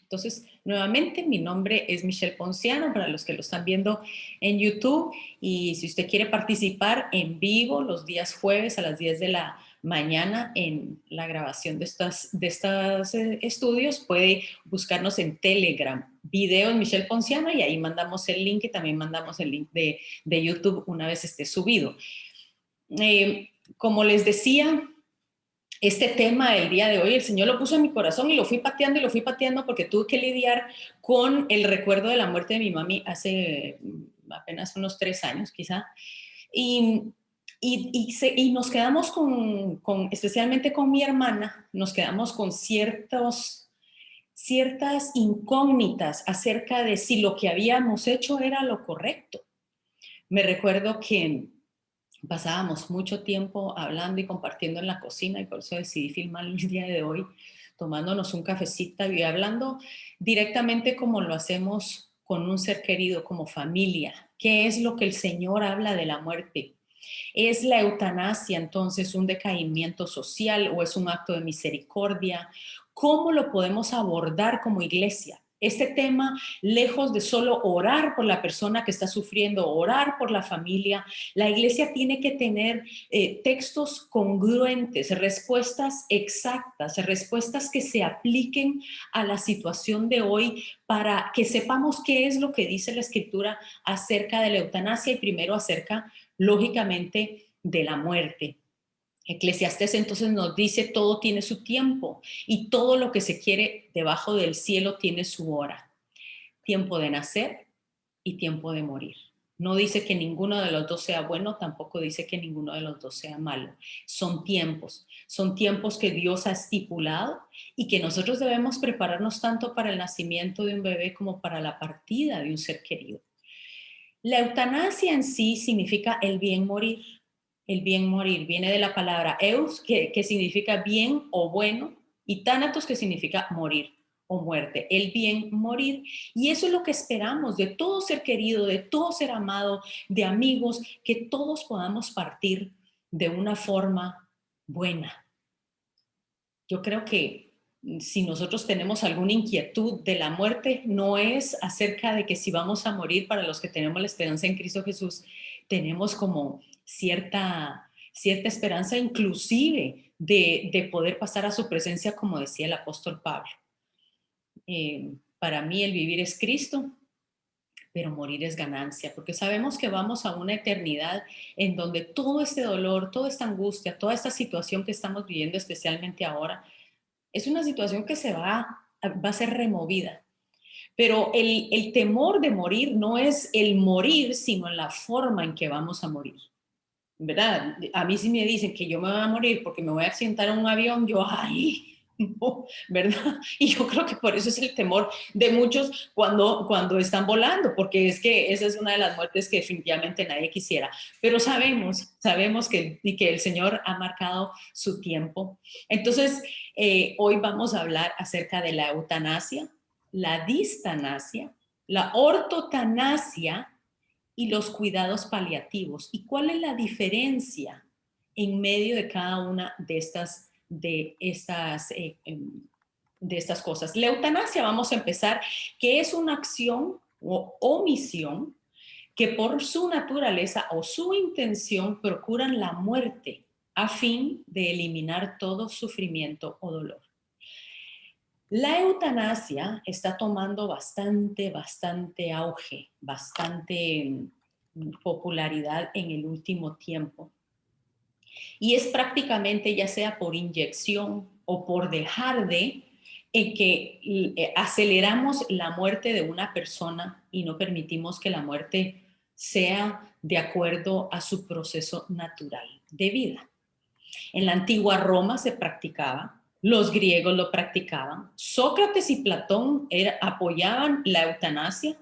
Entonces, nuevamente, mi nombre es Michelle Ponciano, para los que lo están viendo en YouTube, y si usted quiere participar en vivo los días jueves a las 10 de la mañana en la grabación de estos estudios, puede buscarnos en Telegram, videos Michelle Ponciano, y ahí mandamos el link y también mandamos el link de YouTube una vez esté subido. Como les decía, este tema del día de hoy, el Señor lo puso en mi corazón y lo fui pateando y lo fui pateando porque tuve que lidiar con el recuerdo de la muerte de mi mami hace apenas unos 3 años quizá. Y, y nos quedamos especialmente con mi hermana, nos quedamos con ciertas incógnitas acerca de si lo que habíamos hecho era lo correcto. Me recuerdo que pasábamos mucho tiempo hablando y compartiendo en la cocina, y por eso decidí filmar el día de hoy, tomándonos un cafecito y hablando directamente como lo hacemos con un ser querido, como familia. ¿Qué es lo que el Señor habla de la muerte? ¿Es la eutanasia entonces un decaimiento social o es un acto de misericordia? ¿Cómo lo podemos abordar como iglesia? Este tema, lejos de solo orar por la persona que está sufriendo, orar por la familia, la iglesia tiene que tener textos congruentes, respuestas exactas, respuestas que se apliquen a la situación de hoy para que sepamos qué es lo que dice la Escritura acerca de la eutanasia y primero acerca, lógicamente, de la muerte. Eclesiastés entonces nos dice, todo tiene su tiempo y todo lo que se quiere debajo del cielo tiene su hora. Tiempo de nacer y tiempo de morir. No dice que ninguno de los dos sea bueno, tampoco dice que ninguno de los dos sea malo. Son tiempos que Dios ha estipulado y que nosotros debemos prepararnos tanto para el nacimiento de un bebé como para la partida de un ser querido. La eutanasia en sí significa el bien morir. El bien morir viene de la palabra eus, que significa bien o bueno, y thanatos, que significa morir o muerte. El bien morir. Y eso es lo que esperamos de todo ser querido, de todo ser amado, de amigos, que todos podamos partir de una forma buena. Yo creo que si nosotros tenemos alguna inquietud de la muerte, no es acerca de que si vamos a morir. Para los que tenemos la esperanza en Cristo Jesús, tenemos como cierta esperanza inclusive de poder pasar a su presencia, como decía el apóstol Pablo. Para mí el vivir es Cristo, pero morir es ganancia, porque sabemos que vamos a una eternidad en donde todo este dolor, toda esta angustia, toda esta situación que estamos viviendo, especialmente ahora, es una situación que va a ser removida. Pero el temor de morir no es el morir, sino la forma en que vamos a morir. ¿Verdad? A mí si me dicen que yo me voy a morir porque me voy a accidentar en un avión, yo, ay, no, ¿verdad? Y yo creo que por eso es el temor de muchos cuando están volando, porque es que esa es una de las muertes que definitivamente nadie quisiera. Pero sabemos que el Señor ha marcado su tiempo. Entonces, hoy vamos a hablar acerca de la eutanasia, la distanasia, la ortotanasia y los cuidados paliativos. ¿Y cuál es la diferencia en medio de cada una de estas cosas? La eutanasia, vamos a empezar, que es una acción o omisión que por su naturaleza o su intención procuran la muerte a fin de eliminar todo sufrimiento o dolor. La eutanasia está tomando bastante auge, bastante popularidad en el último tiempo. Y es prácticamente, ya sea por inyección o por dejar en que aceleramos la muerte de una persona y no permitimos que la muerte sea de acuerdo a su proceso natural de vida. En la antigua Roma se practicaba, los griegos lo practicaban, Sócrates y Platón apoyaban la eutanasia,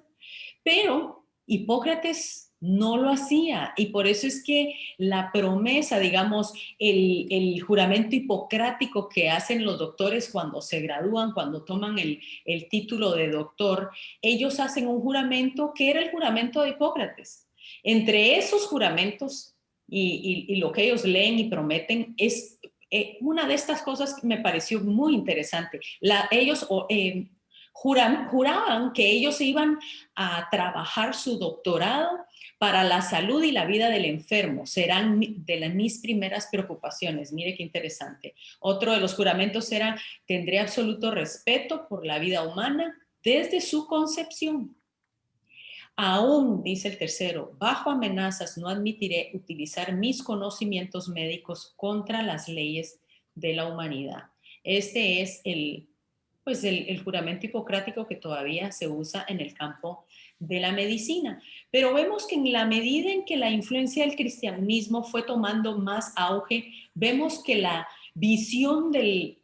pero Hipócrates no lo hacía, y por eso es que la promesa, digamos, el juramento hipocrático que hacen los doctores cuando se gradúan, cuando toman el título de doctor, ellos hacen un juramento que era el juramento de Hipócrates. Entre esos juramentos y lo que ellos leen y prometen una de estas cosas que me pareció muy interesante. Ellos Juraban que ellos iban a trabajar su doctorado para la salud y la vida del enfermo. Serán mis primeras preocupaciones. Mire qué interesante. Otro de los juramentos era: tendré absoluto respeto por la vida humana desde su concepción. Aún, dice el tercero, bajo amenazas no admitiré utilizar mis conocimientos médicos contra las leyes de la humanidad. Este es el juramento hipocrático que todavía se usa en el campo de la medicina. Pero vemos que en la medida en que la influencia del cristianismo fue tomando más auge, vemos que la visión del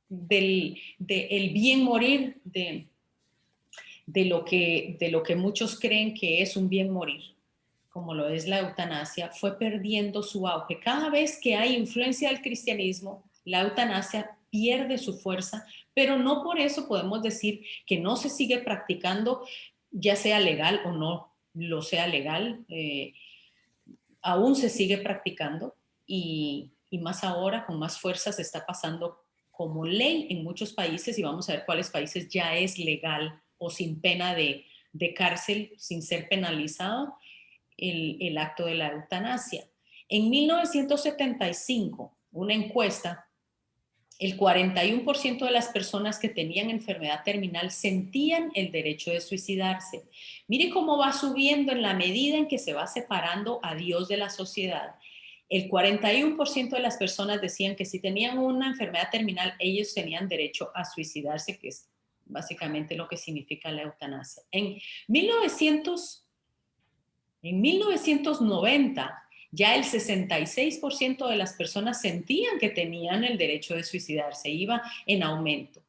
bien morir, de lo que muchos creen que es un bien morir, como lo es la eutanasia, fue perdiendo su auge. Cada vez que hay influencia del cristianismo, la eutanasia pierde su fuerza, pero no por eso podemos decir que no se sigue practicando, ya sea legal o no lo sea legal, aún se sigue practicando y más ahora con más fuerza se está pasando como ley en muchos países, y vamos a ver cuáles países ya es legal o sin pena de cárcel, sin ser penalizado, el acto de la eutanasia. En 1975, una encuesta, el 41% de las personas que tenían enfermedad terminal sentían el derecho de suicidarse. Mire cómo va subiendo en la medida en que se va separando a Dios de la sociedad. El 41% de las personas decían que si tenían una enfermedad terminal, ellos tenían derecho a suicidarse, que es básicamente lo que significa la eutanasia. En 1990, ya el 66% de las personas sentían que tenían el derecho de suicidarse, iba en aumento.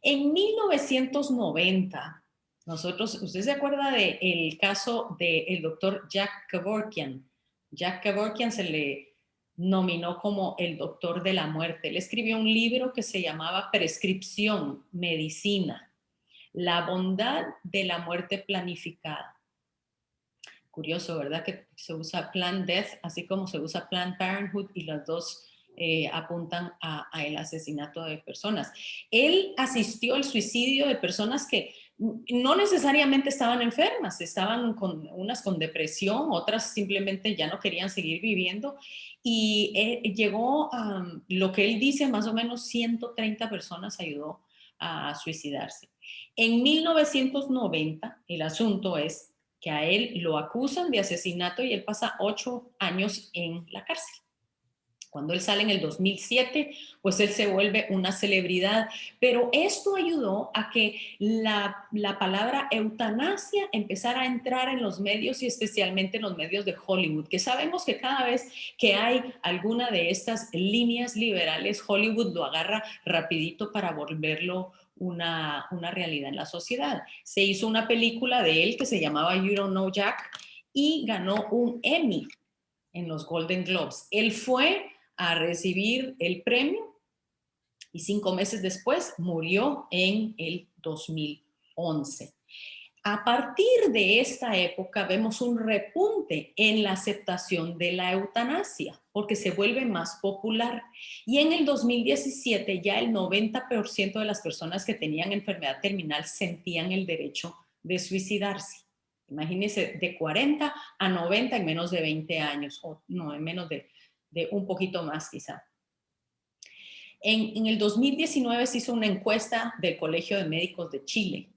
En 1990, ¿usted se acuerda del caso del doctor Jack Kevorkian? Jack Kevorkian se le nominó como el doctor de la muerte. Él escribió un libro que se llamaba Prescripción, Medicina, la bondad de la muerte planificada. Curioso, ¿verdad? Que se usa Planned Death, así como se usa Planned Parenthood, y las dos apuntan a el asesinato de personas. Él asistió al suicidio de personas que no necesariamente estaban enfermas, estaban unas con depresión, otras simplemente ya no querían seguir viviendo, y llegó a lo que él dice, más o menos 130 personas ayudó a suicidarse. En 1990, el asunto es que a él lo acusan de asesinato y él pasa 8 años en la cárcel. Cuando él sale en el 2007, pues él se vuelve una celebridad. Pero esto ayudó a que la palabra eutanasia empezara a entrar en los medios, y especialmente en los medios de Hollywood, que sabemos que cada vez que hay alguna de estas líneas liberales, Hollywood lo agarra rapidito para volverlo una realidad en la sociedad. Se hizo una película de él que se llamaba You Don't Know Jack y ganó un Emmy en los Golden Globes. Él fue a recibir el premio y 5 meses después murió en el 2011. A partir de esta época vemos un repunte en la aceptación de la eutanasia porque se vuelve más popular, y en el 2017 ya el 90% de las personas que tenían enfermedad terminal sentían el derecho de suicidarse. Imagínense, de 40 a 90 en menos de 20 años, o no, en menos de un poquito más quizá. En el 2019 se hizo una encuesta del Colegio de Médicos de Chile.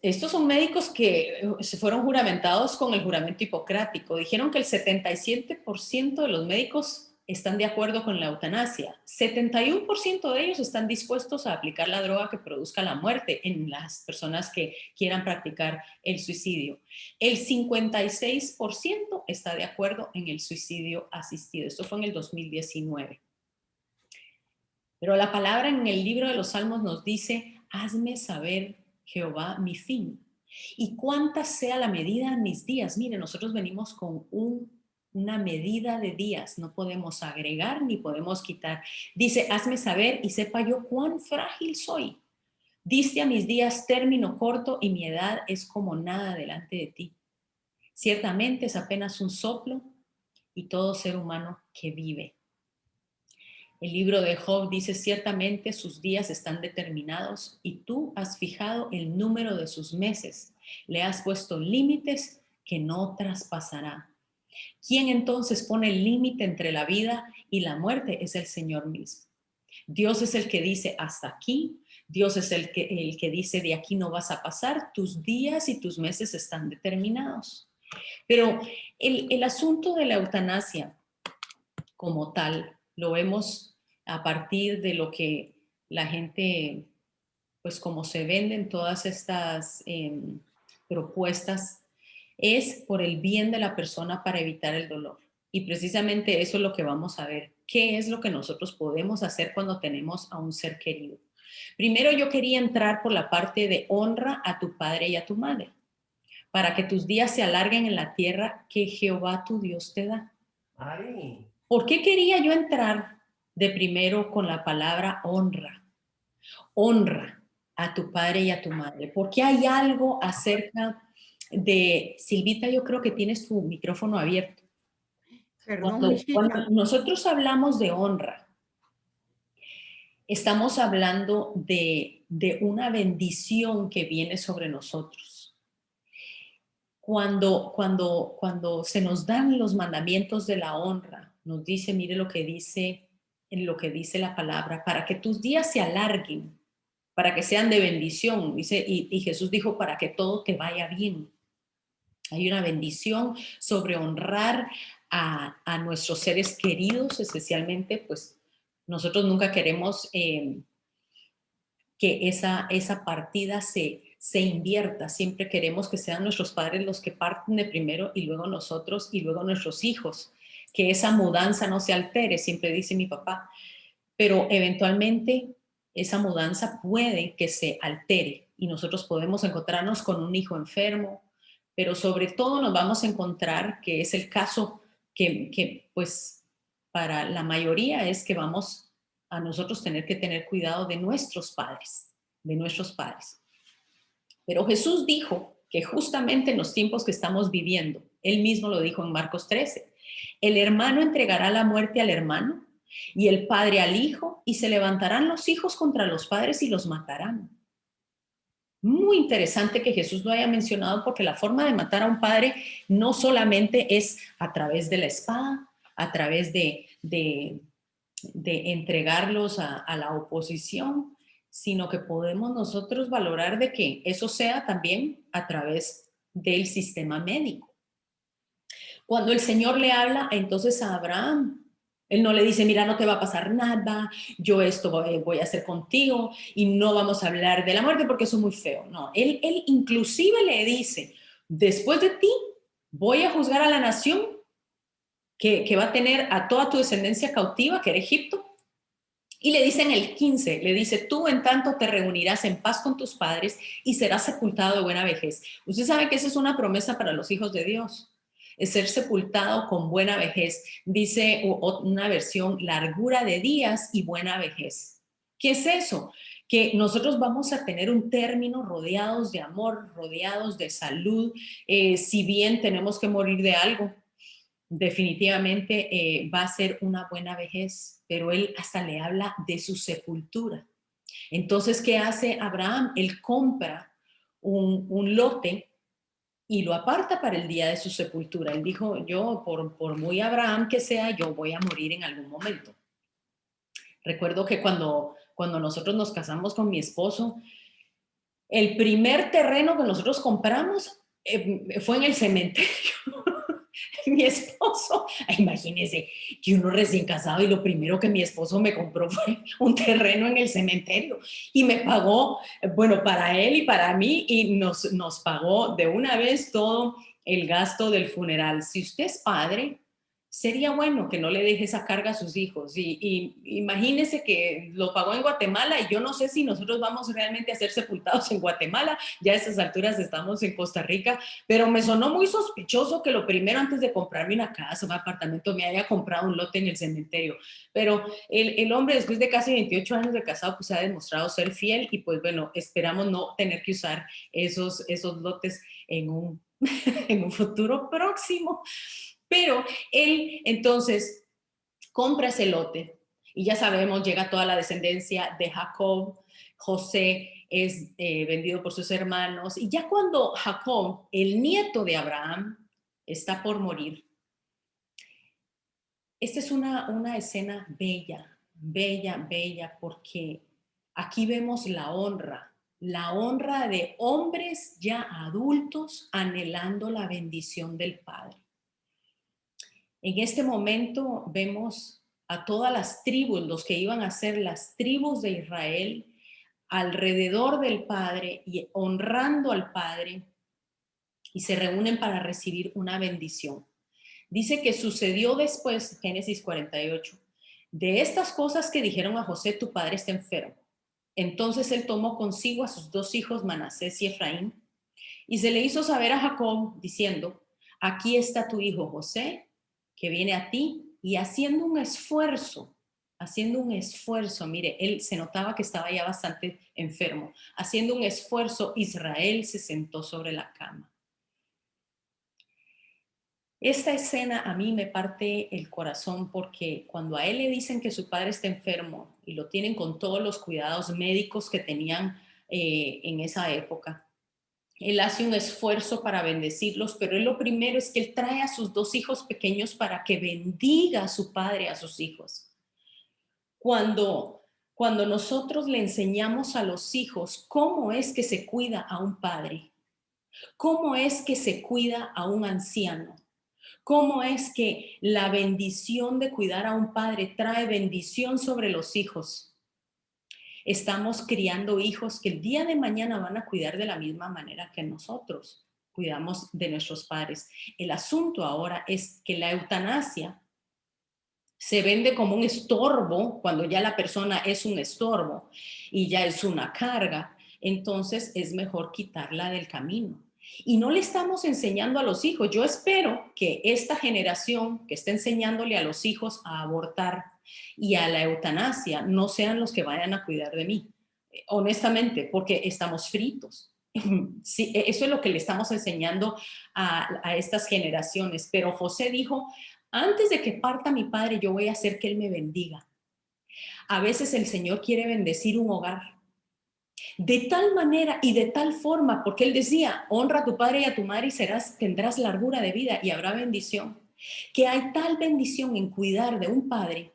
Estos son médicos que se fueron juramentados con el juramento hipocrático. Dijeron que el 77% de los médicos están de acuerdo con la eutanasia. 71% de ellos están dispuestos a aplicar la droga que produzca la muerte en las personas que quieran practicar el suicidio. El 56% está de acuerdo en el suicidio asistido. Esto fue en el 2019. Pero la palabra en el libro de los Salmos nos dice: hazme saber, Jehová, mi fin, y cuánta sea la medida de mis días. Mire, nosotros venimos con una medida de días, no podemos agregar ni podemos quitar. Dice: hazme saber y sepa yo cuán frágil soy. Diste a mis días término corto y mi edad es como nada delante de ti. Ciertamente es apenas un soplo y todo ser humano que vive. El libro de Job dice, ciertamente sus días están determinados y tú has fijado el número de sus meses. Le has puesto límites que no traspasará. ¿Quién entonces pone el límite entre la vida y la muerte? Es el Señor mismo. Dios es el que dice hasta aquí. Dios es el que dice de aquí no vas a pasar. Tus días y tus meses están determinados. Pero el asunto de la eutanasia como tal lo vemos a partir de lo que la gente, pues como se venden todas estas propuestas, es por el bien de la persona para evitar el dolor. Y precisamente eso es lo que vamos a ver. ¿Qué es lo que nosotros podemos hacer cuando tenemos a un ser querido? Primero yo quería entrar por la parte de honra a tu padre y a tu madre, para que tus días se alarguen en la tierra que Jehová tu Dios te da. Ari. ¿Por qué quería yo entrar de primero con la palabra honra? Honra a tu padre y a tu madre, porque hay algo acerca de, Silvita, yo creo que tienes tu micrófono abierto. Perdón, mi Cuando chica. nosotros hablamos de honra, estamos hablando de una bendición que viene sobre nosotros. Cuando se nos dan los mandamientos de la honra, nos dice, mire lo que dice, en lo que dice la palabra, para que tus días se alarguen, para que sean de bendición, dice, y Jesús dijo, para que todo te vaya bien. Hay una bendición sobre honrar a nuestros seres queridos, especialmente, pues nosotros nunca queremos que esa partida se invierta. Siempre queremos que sean nuestros padres los que parten de primero y luego nosotros y luego nuestros hijos. Que esa mudanza no se altere, siempre dice mi papá. Pero eventualmente esa mudanza puede que se altere y nosotros podemos encontrarnos con un hijo enfermo, pero sobre todo nos vamos a encontrar, que es el caso que pues para la mayoría es que vamos a nosotros tener que tener cuidado de nuestros padres, de nuestros padres. Pero Jesús dijo que justamente en los tiempos que estamos viviendo, él mismo lo dijo en Marcos 13, el hermano entregará la muerte al hermano y el padre al hijo, y se levantarán los hijos contra los padres y los matarán. Muy interesante que Jesús lo haya mencionado, porque la forma de matar a un padre no solamente es a través de la espada, a través de entregarlos a la oposición, sino que podemos nosotros valorar de que eso sea también a través del sistema médico. Cuando el Señor le habla entonces a Abraham, él no le dice, mira, no te va a pasar nada, yo esto voy a hacer contigo y no vamos a hablar de la muerte porque eso es muy feo. No, él inclusive le dice, después de ti voy a juzgar a la nación que va a tener a toda tu descendencia cautiva, que era Egipto. Y le dice en el 15, le dice, tú en tanto te reunirás en paz con tus padres y serás sepultado de buena vejez. Usted sabe que esa es una promesa para los hijos de Dios, es ser sepultado con buena vejez. Dice una versión, largura de días y buena vejez. ¿Qué es eso? Que nosotros vamos a tener un término rodeados de amor, rodeados de salud, si bien tenemos que morir de algo, definitivamente va a ser una buena vejez, pero él hasta le habla de su sepultura. Entonces, ¿qué hace Abraham? Él compra un lote y lo aparta para el día de su sepultura. Él dijo, yo, por muy Abraham que sea, yo voy a morir en algún momento. Recuerdo que cuando nosotros nos casamos con mi esposo, el primer terreno que nosotros compramos fue en el cementerio. Mi esposo, imagínense, que uno recién casado y lo primero que mi esposo me compró fue un terreno en el cementerio y me pagó, bueno, para él y para mí, y nos pagó de una vez todo el gasto del funeral. Si usted es padre, sería bueno que no le deje esa carga a sus hijos. Y imagínese que lo pagó en Guatemala y yo no sé si nosotros vamos realmente a ser sepultados en Guatemala. Ya a estas alturas estamos en Costa Rica, pero me sonó muy sospechoso que lo primero antes de comprarme una casa, un apartamento, me haya comprado un lote en el cementerio. Pero el hombre, después de casi 28 años de casado, pues ha demostrado ser fiel y pues bueno, esperamos no tener que usar esos lotes en en un futuro próximo. Pero él entonces compra ese lote Y ya sabemos, llega toda la descendencia de Jacob, José es vendido por sus hermanos, y ya cuando Jacob, el nieto de Abraham, está por morir, esta es una escena bella, bella, bella, porque aquí vemos la honra de hombres ya adultos anhelando la bendición del Padre. En este momento vemos a todas las tribus, los que iban a ser las tribus de Israel, alrededor del Padre y honrando al Padre, y se reúnen para recibir una bendición. Dice que sucedió después, Génesis 48, de estas cosas que dijeron a José: tu padre está enfermo. Entonces él tomó consigo a sus dos hijos, Manasés y Efraín, y se le hizo saber a Jacob, diciendo: aquí está tu hijo José, que viene a ti, y haciendo un esfuerzo, mire, él se notaba que estaba ya bastante enfermo, haciendo un esfuerzo, Israel se sentó sobre la cama. Esta escena a mí me parte el corazón, porque cuando a él le dicen que su padre está enfermo y lo tienen con todos los cuidados médicos que tenían en esa época, él hace un esfuerzo para bendecirlos, pero él lo primero es que él trae a sus dos hijos pequeños para que bendiga a su padre, a sus hijos. Cuando nosotros le enseñamos a los hijos cómo es que se cuida a un padre, cómo es que se cuida a un anciano, cómo es que la bendición de cuidar a un padre trae bendición sobre los hijos, estamos criando hijos que el día de mañana van a cuidar de la misma manera que nosotros cuidamos de nuestros padres. El asunto ahora es que la eutanasia se vende como un estorbo cuando ya la persona es un estorbo y ya es una carga. Entonces es mejor quitarla del camino. Y no le estamos enseñando a los hijos. Yo espero que esta generación que está enseñándole a los hijos a abortar y a la eutanasia no sean los que vayan a cuidar de mí, honestamente, porque estamos fritos. Sí, eso es lo que le estamos enseñando a estas generaciones. Pero José dijo: antes de que parta mi padre, yo voy a hacer que él me bendiga. A veces el Señor quiere bendecir un hogar de tal manera y de tal forma, porque él decía: honra a tu padre y a tu madre y tendrás largura de vida y habrá bendición. Que hay tal bendición en cuidar de un padre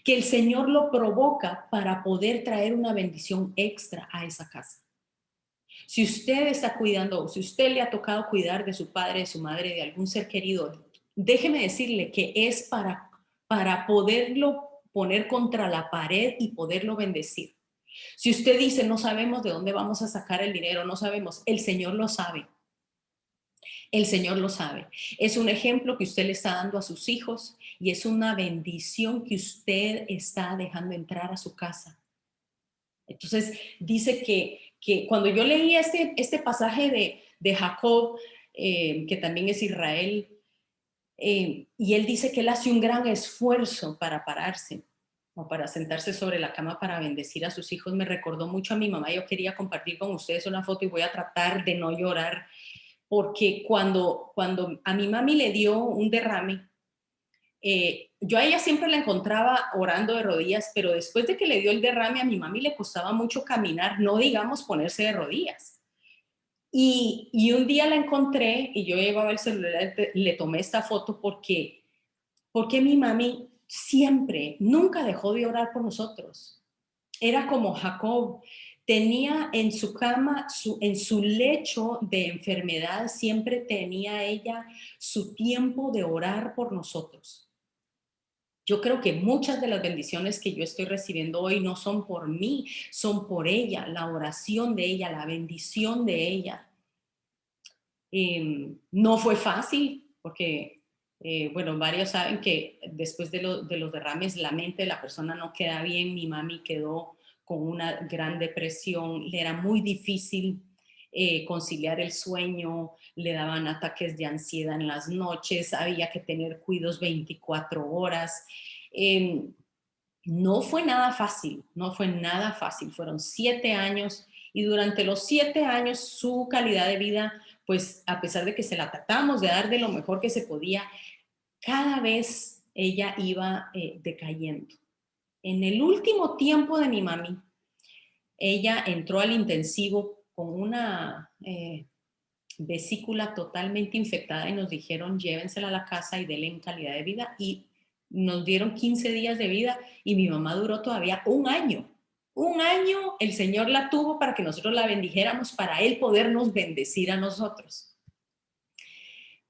que el Señor lo provoca para poder traer una bendición extra a esa casa. Si usted está cuidando, o si usted le ha tocado cuidar de su padre, de su madre, de algún ser querido, déjeme decirle que es para poderlo poner contra la pared y poderlo bendecir. Si usted dice: no sabemos de dónde vamos a sacar el dinero, no sabemos, el Señor lo sabe. El Señor lo sabe. Es un ejemplo que usted le está dando a sus hijos y es una bendición que usted está dejando entrar a su casa. Entonces dice que cuando yo leí este pasaje de Jacob, que también es Israel, y él dice que él hace un gran esfuerzo para pararse o para sentarse sobre la cama para bendecir a sus hijos, me recordó mucho a mi mamá. Yo quería compartir con ustedes una foto y voy a tratar de no llorar, porque cuando a mi mami le dio un derrame, yo a ella siempre la encontraba orando de rodillas, pero después de que le dio el derrame, a mi mami le costaba mucho caminar, no digamos ponerse de rodillas. Y un día la encontré y yo llevaba el celular, le tomé esta foto porque mi mami siempre, nunca dejó de orar por nosotros. Era como Jacob, tenía en su cama, en su lecho de enfermedad, siempre tenía ella su tiempo de orar por nosotros. Yo creo que muchas de las bendiciones que yo estoy recibiendo hoy no son por mí, son por ella, la oración de ella, la bendición de ella. No fue fácil porque, bueno, varios saben que después de los derrames la mente de la persona no queda bien. Mi mami quedó con una gran depresión, le era muy difícil conciliar el sueño, le daban ataques de ansiedad en las noches, había que tener cuidados 24 horas. Eh, no fue nada fácil, no fue nada fácil. Fueron 7 años y durante los 7 años su calidad de vida, pues a pesar de que se la tratamos de dar de lo mejor que se podía, cada vez ella iba decayendo. En el último tiempo de mi mami, ella entró al intensivo con una vesícula totalmente infectada y nos dijeron llévensela a la casa y denle en calidad de vida y nos dieron 15 días de vida y mi mamá duró todavía un año. Un año el Señor la tuvo para que nosotros la bendijéramos, para Él podernos bendecir a nosotros.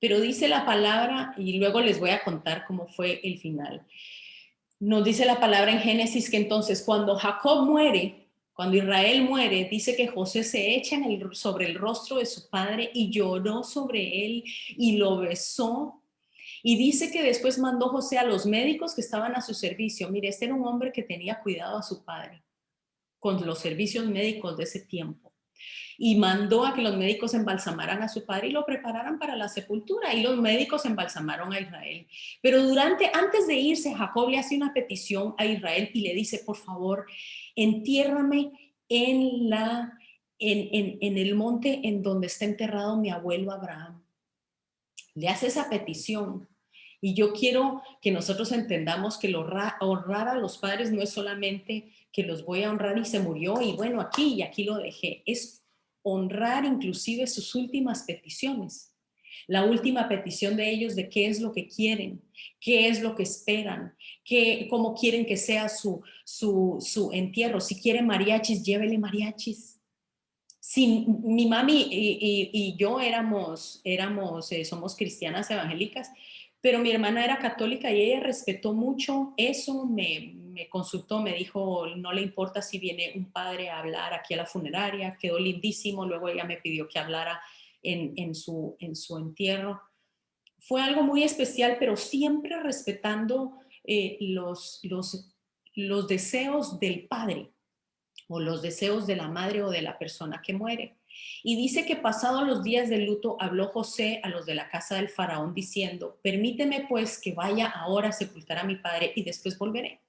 Pero dice la palabra, y luego les voy a contar cómo fue el final. Nos dice la palabra en Génesis que entonces cuando Jacob muere, cuando Israel muere, dice que José se echa sobre el rostro de su padre y lloró sobre él y lo besó. Y dice que después mandó José a los médicos que estaban a su servicio. Mire, este era un hombre que tenía cuidado a su padre con los servicios médicos de ese tiempo. Y mandó a que los médicos embalsamaran a su padre y lo prepararan para la sepultura. Y los médicos embalsamaron a Israel. Pero antes de irse, Jacob le hace una petición a Israel y le dice, por favor, entiérrame en el monte en donde está enterrado mi abuelo Abraham. Le hace esa petición. Y yo quiero que nosotros entendamos que honrar a los padres no es solamente que los voy a honrar y se murió y bueno, aquí y aquí lo dejé. Es honrar inclusive sus últimas peticiones. La última petición de ellos de qué es lo que quieren, qué es lo que esperan, cómo quieren que sea su entierro. Si quieren mariachis, llévele mariachis. Sí, mi mami y yo somos cristianas evangélicas, pero mi hermana era católica y ella respetó mucho eso, me consultó, me dijo, no le importa si viene un padre a hablar aquí a la funeraria, quedó lindísimo, luego ella me pidió que hablara en su entierro. Fue algo muy especial, pero siempre respetando los deseos del padre o los deseos de la madre o de la persona que muere. Y dice que pasados los días del luto, habló José a los de la casa del faraón diciendo, permíteme pues que vaya ahora a sepultar a mi padre y después volveré.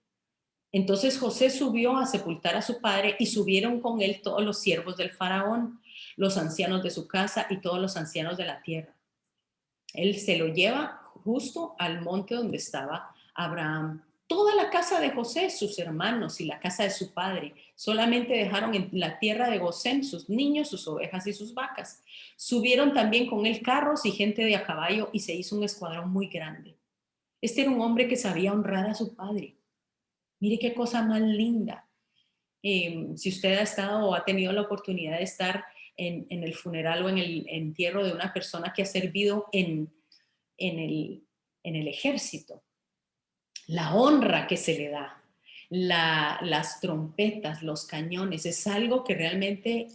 Entonces José subió a sepultar a su padre y subieron con él todos los siervos del faraón, los ancianos de su casa y todos los ancianos de la tierra. Él se lo lleva justo al monte donde estaba Abraham. Toda la casa de José, sus hermanos y la casa de su padre, solamente dejaron en la tierra de Gosén sus niños, sus ovejas y sus vacas. Subieron también con él carros y gente de a caballo y se hizo un escuadrón muy grande. Este era un hombre que sabía honrar a su padre. Mire qué cosa más linda. Si usted ha estado o ha tenido la oportunidad de estar en el funeral o en el entierro de una persona que ha servido en el ejército, la honra que se le da, las trompetas, los cañones, es algo que realmente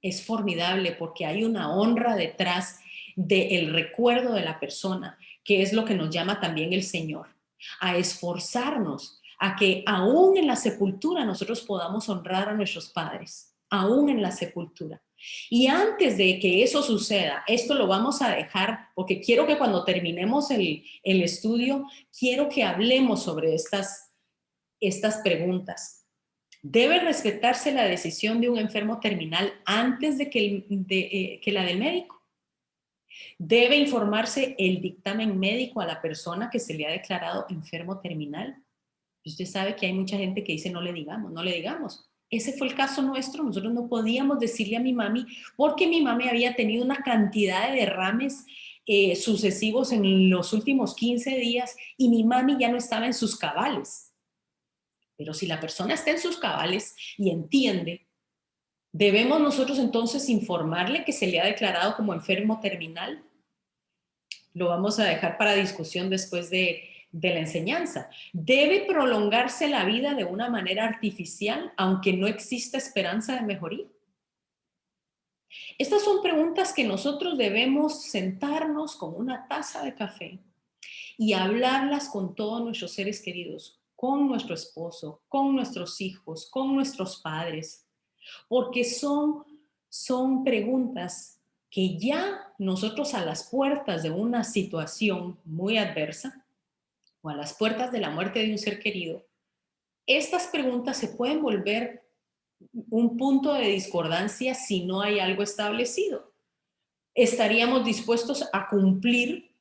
es formidable porque hay una honra detrás del recuerdo de la persona, que es lo que nos llama también el Señor, a esforzarnos, a que aún en la sepultura nosotros podamos honrar a nuestros padres, aún en la sepultura. Y antes de que eso suceda, esto lo vamos a dejar, porque quiero que cuando terminemos el estudio, quiero que hablemos sobre estas preguntas. ¿Debe respetarse la decisión de un enfermo terminal antes de que la del médico? ¿Debe informarse el dictamen médico a la persona que se le ha declarado enfermo terminal? Usted sabe que hay mucha gente que dice no le digamos, no le digamos. Ese fue el caso nuestro, nosotros no podíamos decirle a mi mami porque mi mami había tenido una cantidad de derrames sucesivos en los últimos 15 días y mi mami ya no estaba en sus cabales. Pero si la persona está en sus cabales y entiende, ¿debemos nosotros entonces informarle que se le ha declarado como enfermo terminal? Lo vamos a dejar para discusión después de la enseñanza. ¿Debe prolongarse la vida de una manera artificial aunque no exista esperanza de mejoría? Estas son preguntas que nosotros debemos sentarnos con una taza de café y hablarlas con todos nuestros seres queridos, con nuestro esposo, con nuestros hijos, con nuestros padres, porque son preguntas que ya nosotros a las puertas de una situación muy adversa o a las puertas de la muerte de un ser querido, estas preguntas se pueden volver un punto de discordancia si no hay algo establecido. ¿Estaríamos dispuestos a cumplir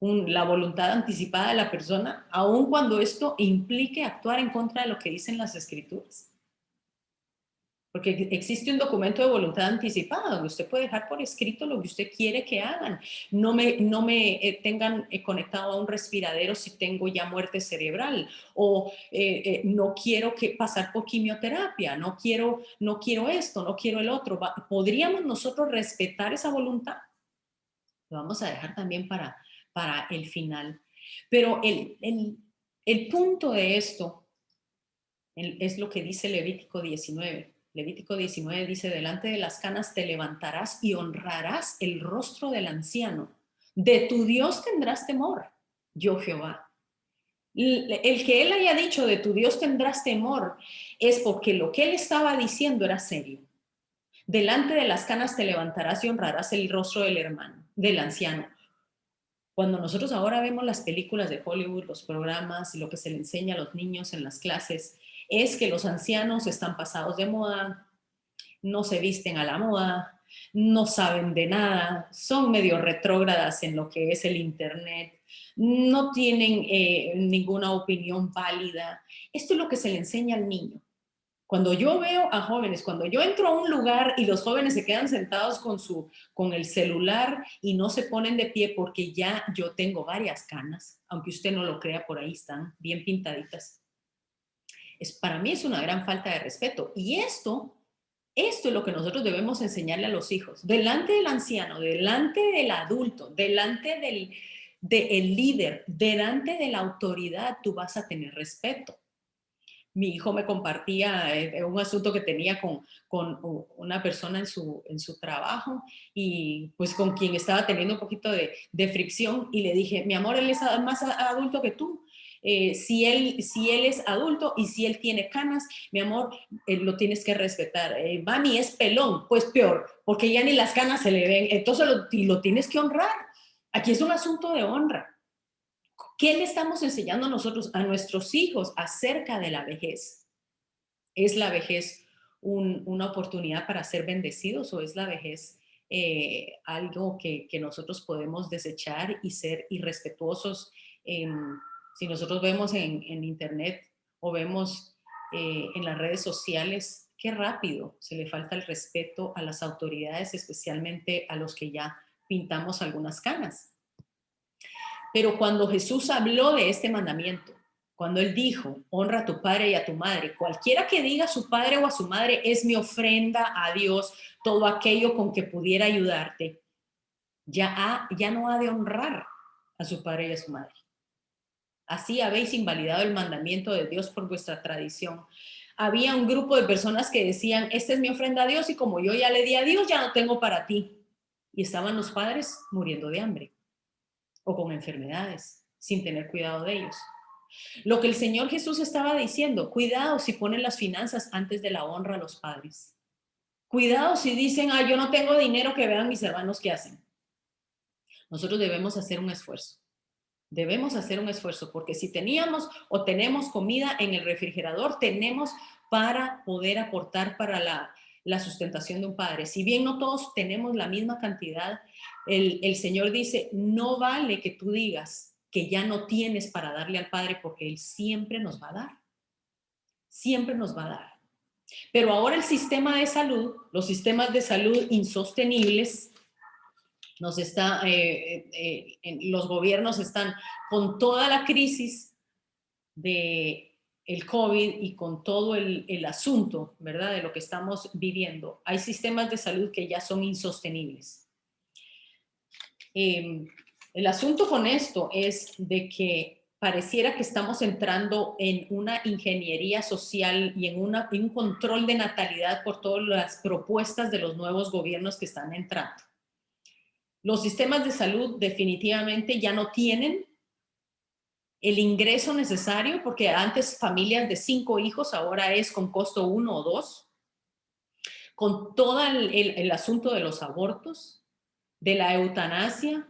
la voluntad anticipada de la persona, aun cuando esto implique actuar en contra de lo que dicen las escrituras. Porque existe un documento de voluntad anticipada donde usted puede dejar por escrito lo que usted quiere que hagan. No me tengan conectado a un respiradero si tengo ya muerte cerebral. O no quiero pasar por quimioterapia. No quiero esto, no quiero el otro. ¿Podríamos nosotros respetar esa voluntad? Lo vamos a dejar también para el final. Pero el punto de esto es lo que dice Levítico 19. Levítico 19 dice, delante de las canas te levantarás y honrarás el rostro del anciano. De tu Dios tendrás temor, yo Jehová. El que él haya dicho de tu Dios tendrás temor es porque lo que él estaba diciendo era serio. Delante de las canas te levantarás y honrarás el rostro del hermano, del anciano. Cuando nosotros ahora vemos las películas de Hollywood, los programas, lo que se le enseña a los niños en las clases, es que los ancianos están pasados de moda, no se visten a la moda, no saben de nada, son medio retrógradas en lo que es el internet, no tienen ninguna opinión válida. Esto es lo que se le enseña al niño. Cuando yo veo a jóvenes, cuando yo entro a un lugar y los jóvenes se quedan sentados con el celular y no se ponen de pie porque ya yo tengo varias canas, aunque usted no lo crea, por ahí están bien pintaditas. Para mí es una gran falta de respeto. Y esto es lo que nosotros debemos enseñarle a los hijos. Delante del anciano, delante del adulto, delante del líder, delante de la autoridad, tú vas a tener respeto. Mi hijo me compartía un asunto que tenía con una persona en su trabajo y pues con quien estaba teniendo un poquito de fricción y le dije, mi amor, él es más adulto que tú. Si él es adulto y si él tiene canas, mi amor, lo tienes que respetar. Mami es pelón, pues peor, porque ya ni las canas se le ven, entonces lo tienes que honrar. Aquí es un asunto de honra. ¿Qué le estamos enseñando nosotros a nuestros hijos acerca de la vejez? ¿Es la vejez una oportunidad para ser bendecidos o es la vejez algo que nosotros podemos desechar y ser irrespetuosos? Si nosotros vemos en internet o vemos en las redes sociales, qué rápido se le falta el respeto a las autoridades, especialmente a los que ya pintamos algunas canas. Pero cuando Jesús habló de este mandamiento, cuando él dijo, honra a tu padre y a tu madre, cualquiera que diga a su padre o a su madre es mi ofrenda a Dios, todo aquello con que pudiera ayudarte, ya no ha de honrar a su padre y a su madre. Así habéis invalidado el mandamiento de Dios por vuestra tradición. Había un grupo de personas que decían, esta es mi ofrenda a Dios y como yo ya le di a Dios, ya no tengo para ti. Y estaban los padres muriendo de hambre o con enfermedades, sin tener cuidado de ellos. Lo que el Señor Jesús estaba diciendo, cuidado si ponen las finanzas antes de la honra a los padres. Cuidado si dicen, yo no tengo dinero, que vean mis hermanos qué hacen. Nosotros debemos hacer un esfuerzo. Debemos hacer un esfuerzo, porque si teníamos o tenemos comida en el refrigerador, tenemos para poder aportar para la sustentación de un padre. Si bien no todos tenemos la misma cantidad, el Señor dice, no vale que tú digas que ya no tienes para darle al Padre, porque Él siempre nos va a dar. Siempre nos va a dar. Pero ahora el sistema de salud, los sistemas de salud insostenibles, los gobiernos están con toda la crisis de el COVID y con todo el asunto, ¿verdad?, de lo que estamos viviendo. Hay sistemas de salud que ya son insostenibles. El asunto con esto es de que pareciera que estamos entrando en una ingeniería social y en un control de natalidad por todas las propuestas de los nuevos gobiernos que están entrando. Los sistemas de salud definitivamente ya no tienen el ingreso necesario, porque antes familias de 5 hijos, ahora es con costo 1 o 2, con todo el asunto de los abortos, de la eutanasia,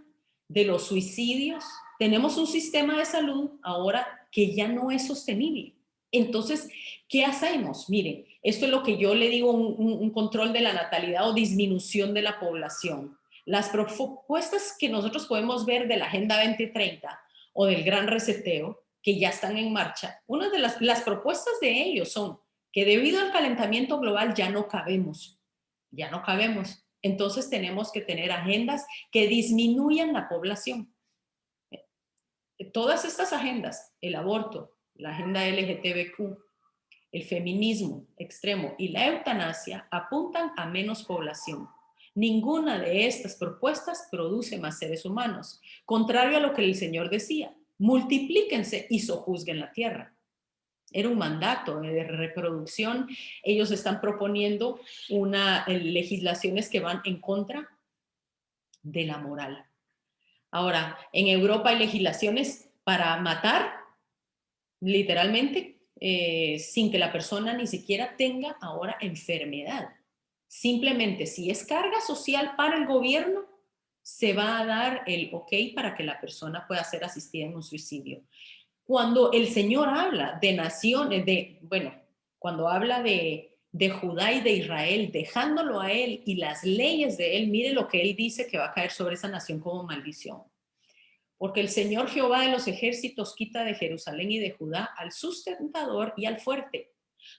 de los suicidios. Tenemos un sistema de salud ahora que ya no es sostenible. Entonces, ¿qué hacemos? Miren, esto es lo que yo le digo un control de la natalidad o disminución de la población. Las propuestas que nosotros podemos ver de la Agenda 2030 o del Gran Reseteo, que ya están en marcha, una de las propuestas de ellos son que debido al calentamiento global ya no cabemos. Entonces tenemos que tener agendas que disminuyan la población. Todas estas agendas, el aborto, la agenda LGTBQ, el feminismo extremo y la eutanasia apuntan a menos población. Ninguna de estas propuestas produce más seres humanos, contrario a lo que el Señor decía: multiplíquense y sojuzguen la tierra. Era un mandato de reproducción. Ellos están proponiendo legislaciones que van en contra de la moral. Ahora, en Europa hay legislaciones para matar, literalmente, sin que la persona ni siquiera tenga ahora enfermedad. Simplemente, si es carga social para el gobierno, se va a dar el ok para que la persona pueda ser asistida en un suicidio. Cuando el Señor habla de naciones, cuando habla de Judá y de Israel, dejándolo a Él y las leyes de Él, mire lo que Él dice que va a caer sobre esa nación como maldición. Porque el Señor Jehová de los ejércitos quita de Jerusalén y de Judá al sustentador y al fuerte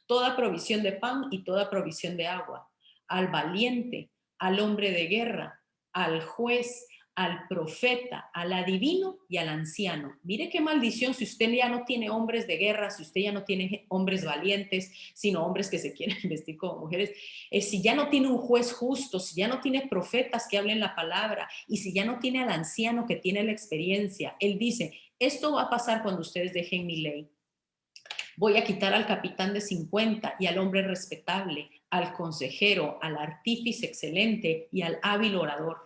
toda provisión de pan y toda provisión de agua, al valiente, al hombre de guerra, al juez, al profeta, al adivino y al anciano. Mire qué maldición si usted ya no tiene hombres de guerra, si usted ya no tiene hombres valientes, sino hombres que se quieren vestir como mujeres, si ya no tiene un juez justo, si ya no tiene profetas que hablen la palabra y si ya no tiene al anciano que tiene la experiencia. Él dice, esto va a pasar cuando ustedes dejen mi ley. Voy a quitar al capitán de 50 y al hombre respetable, al consejero, al artífice excelente y al hábil orador.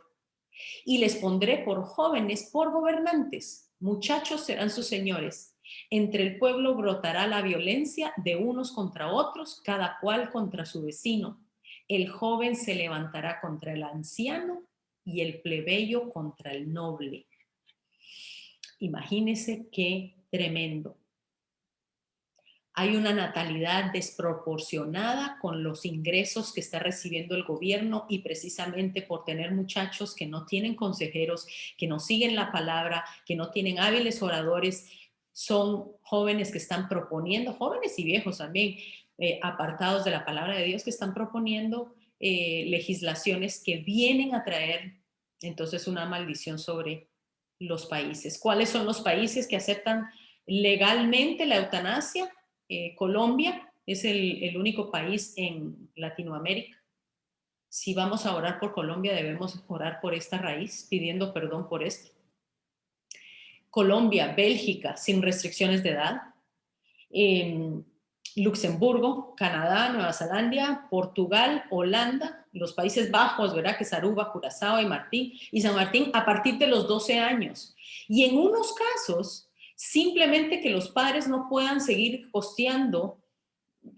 Y les pondré por jóvenes, por gobernantes. Muchachos serán sus señores. Entre el pueblo brotará la violencia de unos contra otros, cada cual contra su vecino. El joven se levantará contra el anciano y el plebeyo contra el noble. Imagínese qué tremendo. Hay una natalidad desproporcionada con los ingresos que está recibiendo el gobierno y precisamente por tener muchachos que no tienen consejeros, que no siguen la palabra, que no tienen hábiles oradores, son jóvenes que están proponiendo, jóvenes y viejos también, apartados de la palabra de Dios, que están proponiendo legislaciones que vienen a traer entonces una maldición sobre los países. ¿Cuáles son los países que aceptan legalmente la eutanasia? Colombia es el único país en Latinoamérica. Si vamos a orar por Colombia, debemos orar por esta raíz, pidiendo perdón por esto. Colombia, Bélgica, sin restricciones de edad. Luxemburgo, Canadá, Nueva Zelanda, Portugal, Holanda, los Países Bajos, ¿verdad? Que es Aruba, Curazao y San Martín a partir de los 12 años. Y en unos casos, simplemente que los padres no puedan seguir costeando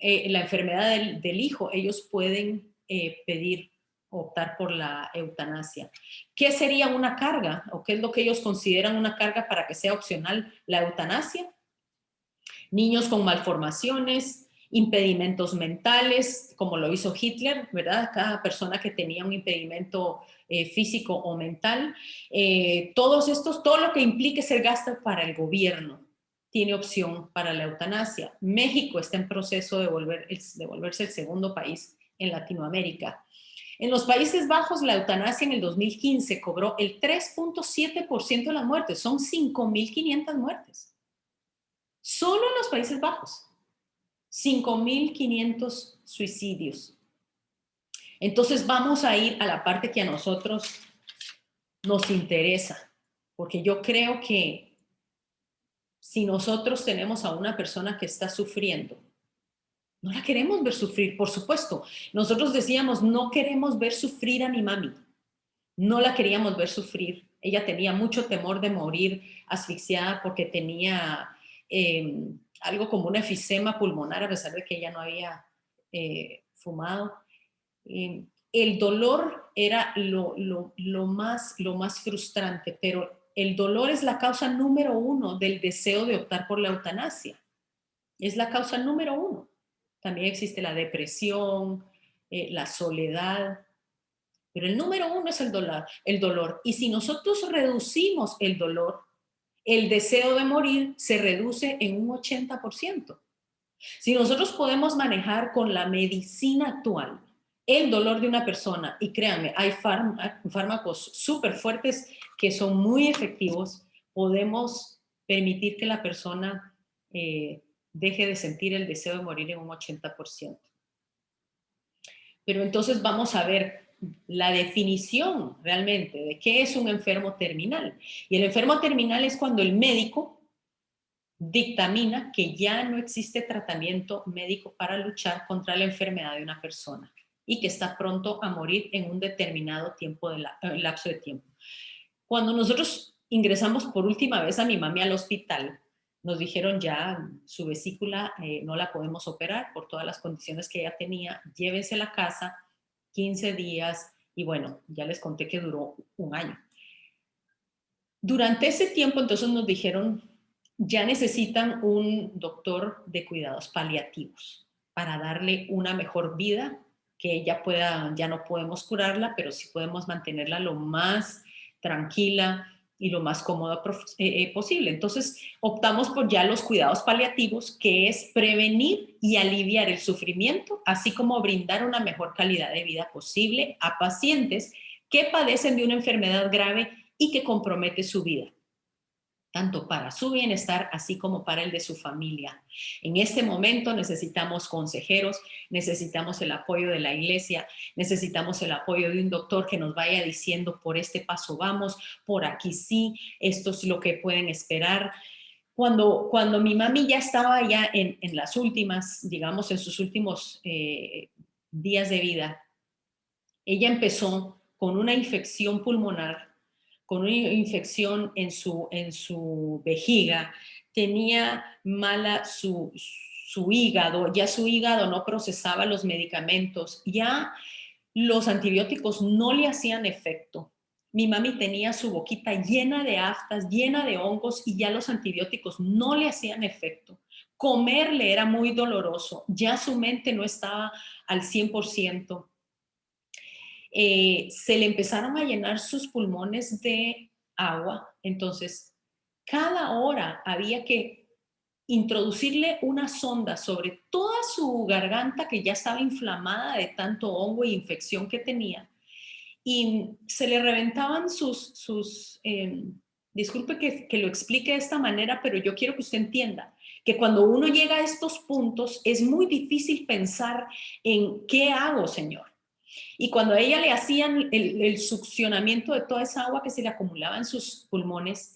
la enfermedad del hijo, ellos pueden pedir, optar por la eutanasia. ¿Qué sería una carga o qué es lo que ellos consideran una carga para que sea opcional la eutanasia? Niños con malformaciones, impedimentos mentales, como lo hizo Hitler, ¿verdad? Cada persona que tenía un impedimento físico o mental, todo lo que implique ser gasto para el gobierno tiene opción para la eutanasia. México está en proceso de volverse el segundo país en Latinoamérica. En los Países Bajos, la eutanasia en el 2015 cobró el 3.7% de las muertes, son 5.500 muertes. Solo en los Países Bajos, 5.500 suicidios. Entonces vamos a ir a la parte que a nosotros nos interesa, porque yo creo que si nosotros tenemos a una persona que está sufriendo, no la queremos ver sufrir, por supuesto. Nosotros decíamos, no queremos ver sufrir a mi mami. No la queríamos ver sufrir. Ella tenía mucho temor de morir asfixiada porque tenía algo como un efisema pulmonar, a pesar de que ella no había fumado. El dolor era lo más frustrante, pero el dolor es la causa número uno del deseo de optar por la eutanasia. Es la causa número uno. También existe la depresión, la soledad. Pero el número uno es el dolor, el dolor. Y si nosotros reducimos el dolor, el deseo de morir se reduce en un 80%. Si nosotros podemos manejar con la medicina actual el dolor de una persona, y créanme, hay fármacos súper fuertes que son muy efectivos, podemos permitir que la persona deje de sentir el deseo de morir en un 80%. Pero entonces vamos a ver la definición realmente de qué es un enfermo terminal. Y el enfermo terminal es cuando el médico dictamina que ya no existe tratamiento médico para luchar contra la enfermedad de una persona y que está pronto a morir en un determinado lapso de tiempo. Cuando nosotros ingresamos por última vez a mi mami al hospital, nos dijeron ya su vesícula no la podemos operar por todas las condiciones que ella tenía, llévense a la casa 15 días y bueno, ya les conté que duró un año. Durante ese tiempo entonces nos dijeron ya necesitan un doctor de cuidados paliativos para darle una mejor vida, que ella pueda, ya no podemos curarla, pero sí podemos mantenerla lo más tranquila y lo más cómoda posible. Entonces optamos por ya los cuidados paliativos, que es prevenir y aliviar el sufrimiento, así como brindar una mejor calidad de vida posible a pacientes que padecen de una enfermedad grave y que compromete su vida, tanto para su bienestar así como para el de su familia. En este momento necesitamos consejeros, necesitamos el apoyo de la iglesia, necesitamos el apoyo de un doctor que nos vaya diciendo por este paso vamos, por aquí sí, esto es lo que pueden esperar. Cuando mi mami ya estaba ya en las últimas, digamos, en sus últimos días de vida, ella empezó con una infección pulmonar, con una infección en su vejiga, tenía mala su hígado, ya su hígado no procesaba los medicamentos, ya los antibióticos no le hacían efecto. Mi mami tenía su boquita llena de aftas, llena de hongos y ya los antibióticos no le hacían efecto. Comer le era muy doloroso, ya su mente no estaba al 100%. Se le empezaron a llenar sus pulmones de agua, entonces cada hora había que introducirle una sonda sobre toda su garganta que ya estaba inflamada de tanto hongo e infección que tenía y se le reventaban disculpe que lo explique de esta manera, pero yo quiero que usted entienda que cuando uno llega a estos puntos es muy difícil pensar en qué hago, Señor. Y cuando a ella le hacían el succionamiento de toda esa agua que se le acumulaba en sus pulmones,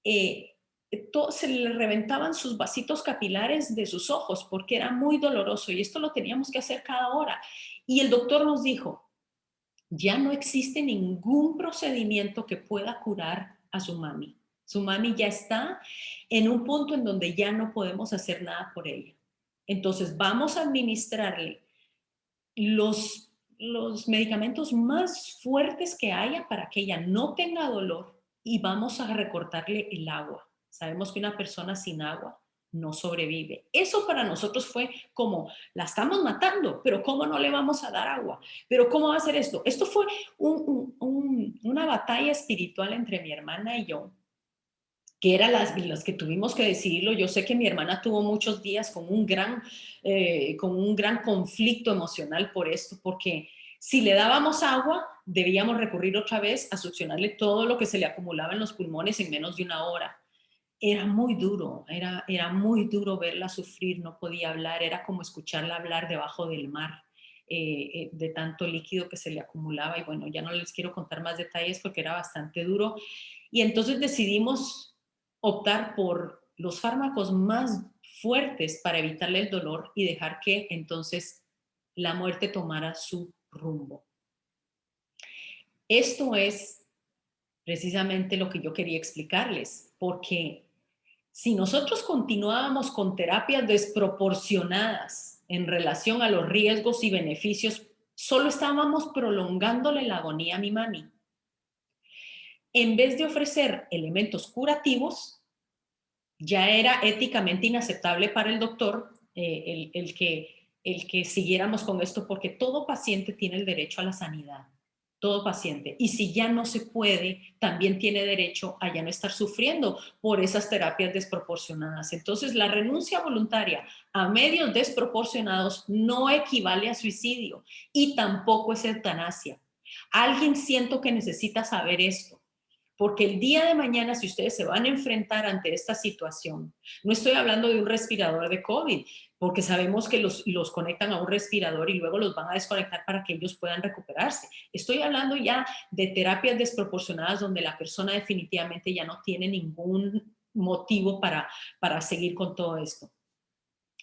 se le reventaban sus vasitos capilares de sus ojos porque era muy doloroso y esto lo teníamos que hacer cada hora. Y el doctor nos dijo, ya no existe ningún procedimiento que pueda curar a su mami. Su mami ya está en un punto en donde ya no podemos hacer nada por ella. Entonces vamos a administrarle los medicamentos más fuertes que haya para que ella no tenga dolor y vamos a recortarle el agua. Sabemos que una persona sin agua no sobrevive. Eso para nosotros fue como, la estamos matando, pero ¿cómo no le vamos a dar agua? ¿Pero cómo va a hacer esto? Esto fue una batalla espiritual entre mi hermana y yo, que eran las que tuvimos que decidirlo. Yo sé que mi hermana tuvo muchos días con un gran conflicto emocional por esto, porque si le dábamos agua, debíamos recurrir otra vez a succionarle todo lo que se le acumulaba en los pulmones en menos de una hora. Era muy duro, era muy duro verla sufrir, no podía hablar, era como escucharla hablar debajo del mar. De tanto líquido que se le acumulaba y bueno, ya no les quiero contar más detalles porque era bastante duro y entonces decidimos optar por los fármacos más fuertes para evitarle el dolor y dejar que entonces la muerte tomara su rumbo. Esto es precisamente lo que yo quería explicarles, porque si nosotros continuábamos con terapias desproporcionadas en relación a los riesgos y beneficios, solo estábamos prolongándole la agonía a mi mami. En vez de ofrecer elementos curativos, ya era éticamente inaceptable para el doctor el que siguiéramos con esto, porque todo paciente tiene el derecho a la sanidad. todo paciente. Y si ya no se puede, también tiene derecho a ya no estar sufriendo por esas terapias desproporcionadas. Entonces, la renuncia voluntaria a medios desproporcionados no equivale a suicidio y tampoco es eutanasia. Alguien siento que necesita saber esto. Porque el día de mañana, si ustedes se van a enfrentar ante esta situación, no estoy hablando de un respirador de COVID, porque sabemos que los conectan a un respirador y luego los van a desconectar para que ellos puedan recuperarse. Estoy hablando ya de terapias desproporcionadas donde la persona definitivamente ya no tiene ningún motivo para seguir con todo esto.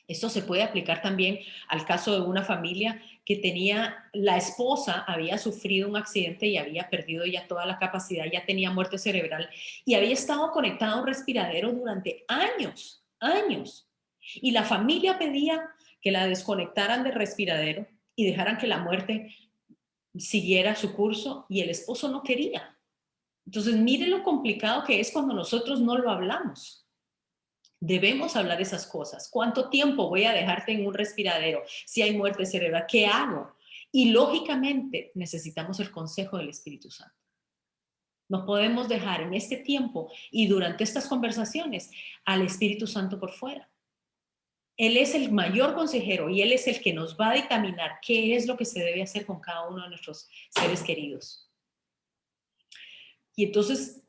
Esto se puede aplicar también al caso de una familia que tenía, la esposa había sufrido un accidente y había perdido ya toda la capacidad, ya tenía muerte cerebral y había estado conectada a un respiradero durante años, años. Y la familia pedía que la desconectaran del respiradero y dejaran que la muerte siguiera su curso y el esposo no quería. Entonces, mire lo complicado que es cuando nosotros no lo hablamos. Debemos hablar esas cosas. ¿Cuánto tiempo voy a dejarte en un respiradero si hay muerte cerebral? ¿Qué hago? Y lógicamente necesitamos el consejo del Espíritu Santo. No podemos dejar en este tiempo y durante estas conversaciones al Espíritu Santo por fuera. Él es el mayor consejero y Él es el que nos va a dictaminar qué es lo que se debe hacer con cada uno de nuestros seres queridos. Y entonces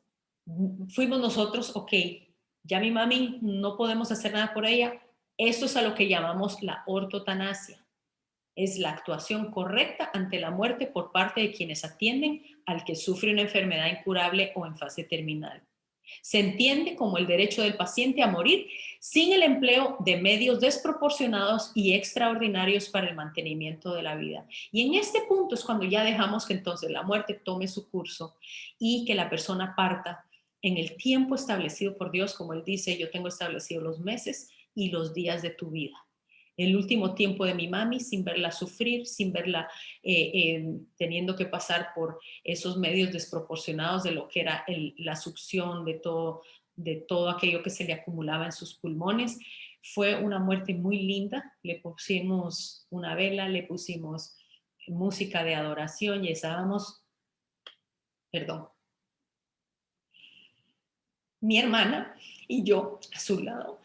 fuimos nosotros, ok, ya mi mami no podemos hacer nada por ella. Esto es a lo que llamamos la ortotanasia. Es la actuación correcta ante la muerte por parte de quienes atienden al que sufre una enfermedad incurable o en fase terminal. Se entiende como el derecho del paciente a morir sin el empleo de medios desproporcionados y extraordinarios para el mantenimiento de la vida. Y en este punto es cuando ya dejamos que entonces la muerte tome su curso y que la persona parta en el tiempo establecido por Dios, como Él dice, yo tengo establecido los meses y los días de tu vida. El último tiempo de mi mami sin verla sufrir, sin verla teniendo que pasar por esos medios desproporcionados de lo que era la succión de todo aquello que se le acumulaba en sus pulmones. Fue una muerte muy linda. Le pusimos una vela, le pusimos música de adoración y estábamos, perdón, mi hermana y yo a su lado.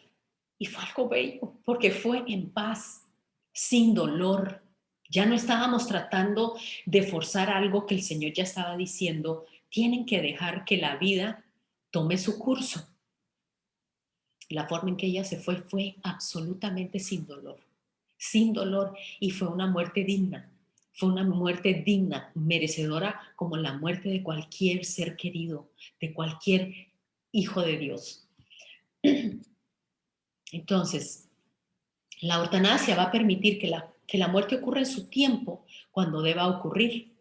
Y fue algo bello, porque fue en paz, sin dolor. Ya no estábamos tratando de forzar algo que el Señor ya estaba diciendo, tienen que dejar que la vida tome su curso. La forma en que ella se fue absolutamente sin dolor, y fue una muerte digna. Fue una muerte digna, merecedora como la muerte de cualquier ser querido, de cualquier hijo de Dios. Entonces, la eutanasia va a permitir que la muerte ocurra en su tiempo cuando deba ocurrir,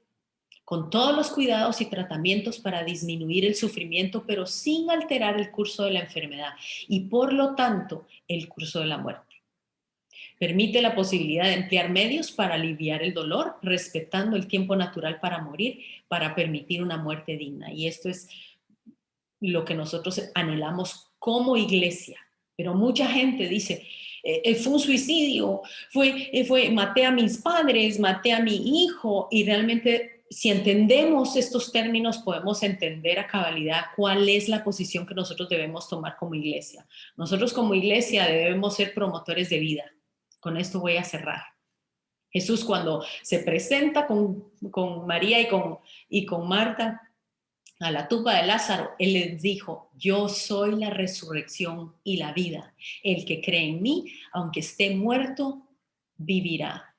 con todos los cuidados y tratamientos para disminuir el sufrimiento, pero sin alterar el curso de la enfermedad y, por lo tanto, el curso de la muerte. Permite la posibilidad de emplear medios para aliviar el dolor, respetando el tiempo natural para morir, para permitir una muerte digna. Y esto es lo que nosotros anhelamos como iglesia. Pero mucha gente dice, fue un suicidio, maté a mis padres, maté a mi hijo, y realmente si entendemos estos términos podemos entender a cabalidad cuál es la posición que nosotros debemos tomar como iglesia. Nosotros como iglesia debemos ser promotores de vida. Con esto voy a cerrar. Jesús cuando se presenta con María y con Marta a la tumba de Lázaro, Él les dijo, yo soy la resurrección y la vida. El que cree en mí, aunque esté muerto, vivirá.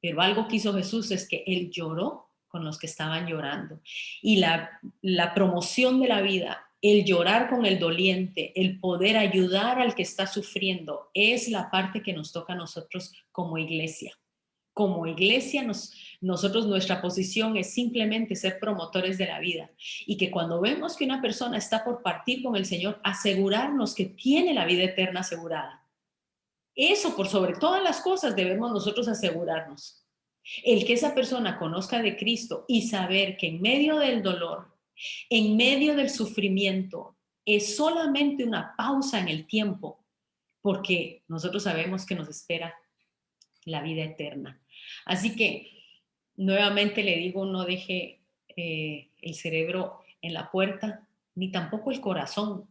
Pero algo que hizo Jesús es que Él lloró con los que estaban llorando. Y la promoción de la vida, el llorar con el doliente, el poder ayudar al que está sufriendo, es la parte que nos toca a nosotros como iglesia. Como iglesia, nosotros nuestra posición es simplemente ser promotores de la vida y que cuando vemos que una persona está por partir con el Señor, asegurarnos que tiene la vida eterna asegurada. Eso por sobre todas las cosas debemos nosotros asegurarnos. El que esa persona conozca de Cristo y saber que en medio del dolor, en medio del sufrimiento, es solamente una pausa en el tiempo, porque nosotros sabemos que nos espera la vida eterna. Así que nuevamente le digo, no deje el cerebro en la puerta, ni tampoco el corazón.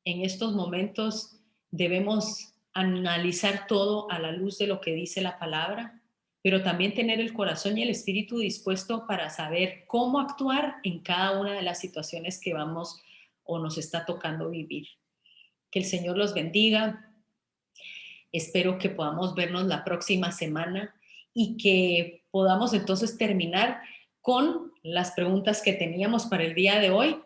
En estos momentos debemos analizar todo a la luz de lo que dice la palabra, pero también tener el corazón y el espíritu dispuesto para saber cómo actuar en cada una de las situaciones que vamos o nos está tocando vivir. Que el Señor los bendiga. Espero que podamos vernos la próxima semana y que podamos entonces terminar con las preguntas que teníamos para el día de hoy